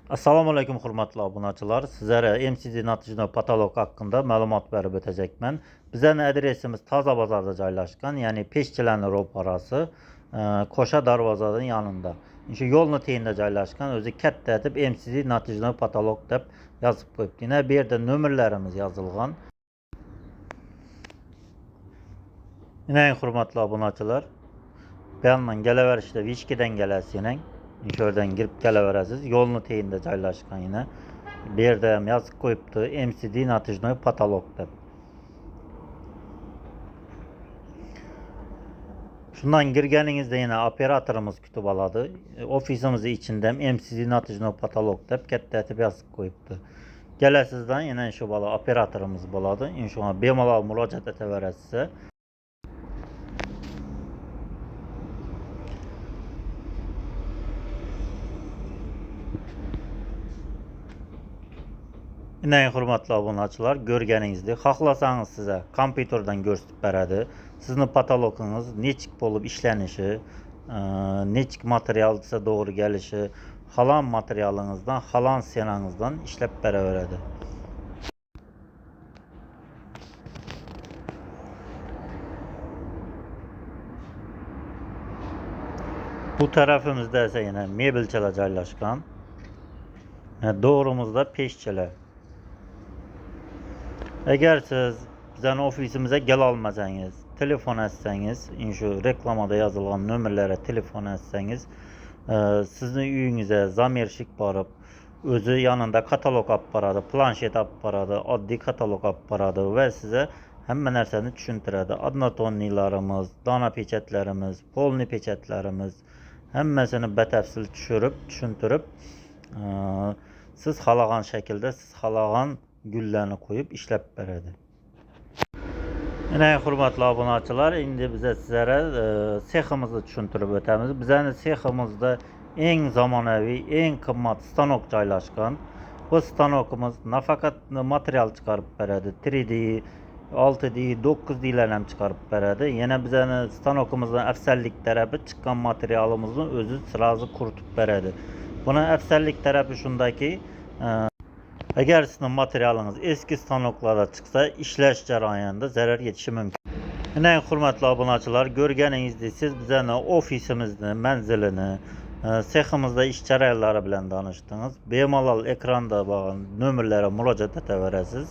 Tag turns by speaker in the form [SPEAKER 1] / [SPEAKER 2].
[SPEAKER 1] Assalamu alaykum hurmatli obunachilar. Sizlere MCD Natijno patolog hakkında məlumat verib ötəcəkmən. Bizənin adresimiz Taza Bazarda joylashgan, yani Peşçilərin ro'parası, Koşa darvozanın yanında. İşte yolun teyində joylashgan, özü katta etib MCD Natijno patolog deb yazıb qoyubdu. Yine bir yerdə nömrələrimiz yazılğan. Yine hurmatli obunachilar, beyandan gələverişdə Viçkidən gələsiylə şuradan girip geleverəsiz. Yolunu teyində joylashgan yine. Bir yerde yazıb qoyubdu MCD Natijno patolog deb. Şundan girgeningizde yine operatorumuz kütüb aladı. Ofisimizi içinde MCD Natijno patolog deb katta etib yazıb qoyubdu. Gələsizdən yine şu bala operatorumuz boladı. İnşallah bemalol murojaat etaverəsiz. Yine hurmatli obunachilar, görgəningizdir. Xohlasanız sizə kompüterdən göstərib bərədi. Sizin patologunuz neçik olub işlənişi, neçik materialsa doğru gəlişi, xalan materialınızdan, xalan senanızdan işləb bərə verədi. Bu tarafımızda ise yine mebelçələr joylashgan. Doğrumuzda peşçələr. Eğer siz bizden ofisimize gel almasanız, telefon etseniz, şu reklamada yazılan nömrelere telefon etseniz, sizin uyunuza zamerşik barıp, özü yanında katalog aparadı, planşet aparadı, adli katalog aparadı ve size hemen nərsəni düşündürədi. Adnatonnilarımız, dana peçetlərimiz, polni peçetlərimiz, həmməsini bətəfsil düşündürüb, siz xalağan şəkildə, siz xalağan güllerini koyup işlep veredi. Yine hurmatli obunachilar, indi bize sizlere seximizni tushuntirib o'tamiz. Bizning seximizda eng zamonaviy, eng qimmat stanok joylashgan. Bu stanokimiz nafaqat material chiqarib beradi, 3D, 6D, 9D larni ham chiqarib beradi. Yana bizning stanokimizning afzallik tarafi chiqqan materialimizni o'zi sirazi quritib beradi. Buni afzallik tarafi shundaki, eğer sizin materialınız eski stanoklarda çıksa işleş jarayonida zarar yetishi mumkin. Yine hurmatli obunachilar, görgəningizdə siz bizə ofisimizni, mənzilini, seximizdə iş jarayonlari bilan danışdınız. Bemalol ekranda bağlan nömrələrə müracaat etaverəsiz.